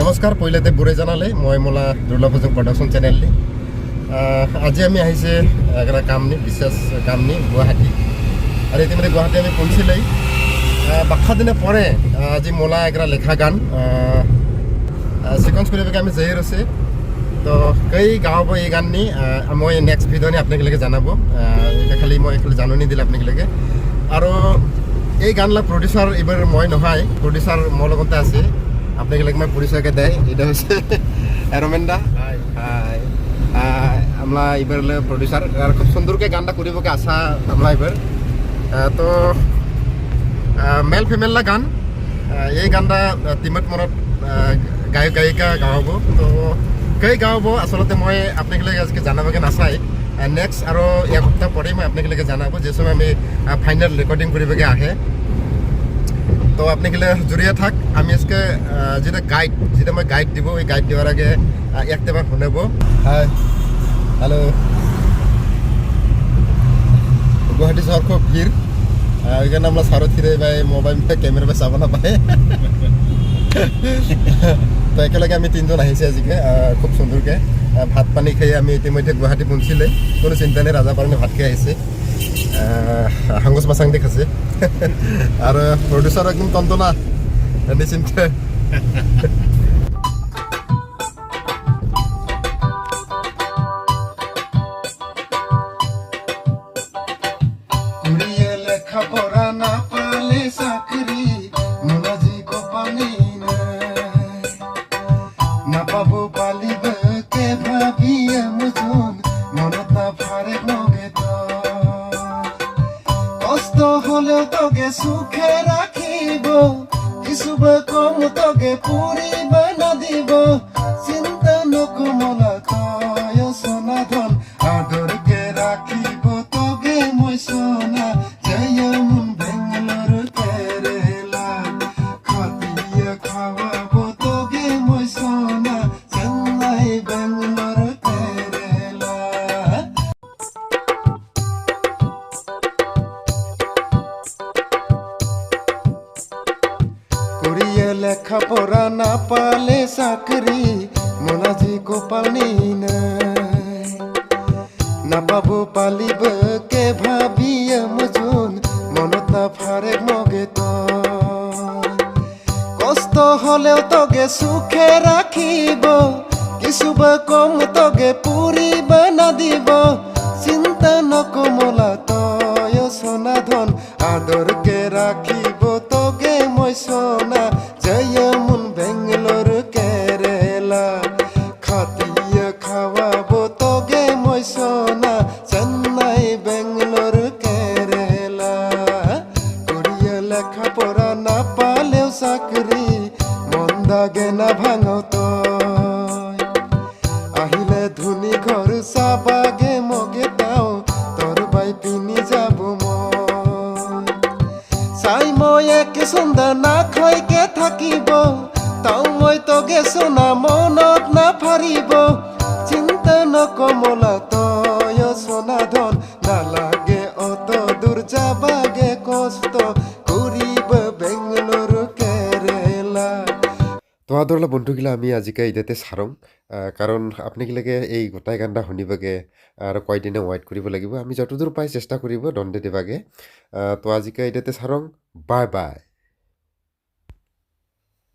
নমস্কাৰ পইলাতে বুঢ়ে জানালে মই মোলা দুৰ্লভজন প্ৰডাকশ্যন চেনেলনি আজি আমি আহিছে একটা কামনি বিশেষ কামনি গুৱাহাটী আৰু ইতিমধ্যে গুৱাহাটী আমি পৌঁছিলেই বাক্সা দিনে পরে আজি মোলা একটা লেখা গান সিকোয়েন্স করে আমি যাই আছে তো কই গাঁও এই গান নি মই নেক্সট ভিডিও নি আপনাকে জানাবো এটা খালি মই খালি জাননি দিলে আপনাকে আৰু এই গানলা প্ৰডিউসাৰ এবাৰ মই নহয় প্ৰডিউসাৰ মোৰ লগতে আছে আপনাকে মই পরিচয়কে দেয় এটা হচ্ছে এরোমেন্ডা হাই আমরা এবার প্রডিউসার আর খুব সুন্দরকে গানটা করিবকে আশা আমরা এবার তো মেল ফিমেললা গান এই গানটা তিমত মনত গায়ক গায়িকা গাওয়াব তো কই গাওয়াব আসলে মই আপনাকে আজকে জানাবকে নাচাই নেক্সট আৰু এক সপ্তাহ পরে মই আপনাকে জানাবো যে সময় আমি ফাইনাল রেকর্ডিং করিবকে আহে তো আপনাকে জড়িয়ে থাক আমি আজকে যেটা গাইড যেটা মই গাইড দিব এই গাইড দেওয়ার আগে একটাবার শুনাব হাই হ্যালো গুৱাহাটী শহর খুব ভিড় ওইখানে আমরা সারথিরে ভাই মোবাইল ক্যামেরা বা চাব নাপায় তো একেলগে আমি তিনজন আহিছে আজকে খুব সুন্দরকে ভাত পানী খাই আমি ইতিমধ্যে গুৱাহাটী পৌঁছিলে কোনো চিন্তা নেই ৰাজাপাৰণে ভাত খাই আহিছে হাংগস মাছাং দেখাছে আর প্রডিউসার একদম তন্তনা নিশ্চিন্তে লেখাপড়া না পালে চাকরি মনাজি কপালি না পাবো পালিব কে ভাবিয়ে মুজন মনতা ফারে নগে তো কষ্ট হলেও তোকে সুখে রাখিব কিছুব কম তোকে পুরিব না দিব চিন্তা নকমলা কয় সোনা ধন আদরকে রাখিব তোকে মই সোনা জয় মন বেঙ্গলোর কেরেলা খাটিয়ে খাওয়াব তোকে মই সোনা চেন্নাই বেঙ্গলোর কেরেলা করিয়ে লেখাপড়া না পালে চাকরি মোনাজি কপালি না পাবো পালিব কে ভাবিয়ে মজুন মনতা ফারে মগে তো কষ্ট হলেও তোকে সুখে রাখিব কিছুব কম তোকে পুরিব না দিব চিন্তা নকমলা তয় সোনা ধন আদরকে রাখিব তোকে মই সোনা জয় মন বেঙ্গলোর কেরেলা খাটিয়ে খাওয়াব তোকে মই সোনা চেন্নাই বেঙ্গলোর কেরেলা করিয়ে লেখাপড়া না পালেও চাকরি মন দাগে না ভাঙো তই আহিলে ধুনি ঘর চাবাগে মগে তাও তোর বাই পিনি যাব মই চাই মই এক সন্ধ্যা না খয়কে থাকিব তাও মই তোগে সোনা মনত না ফারিব চিন্তা নকমলা তয় সোনা ধন নালাগে অত দূর যাবাগে কষ্ট করিব বেঙ্গলোর কেরেলা তো আদরলা বন্ধুগিলা আমি আজিকে ইদাতে চাৰং কাৰণ আপোনালোকে এই গোটাই গানটা শুনিবগে আৰু কয়দিনে ৱেইট কৰিব লাগিব আমি যতদূৰ পাই চেষ্টা কৰিব দণ্ডে দিবাগে তো আজিকে ইদাতে চাৰং বাই বাই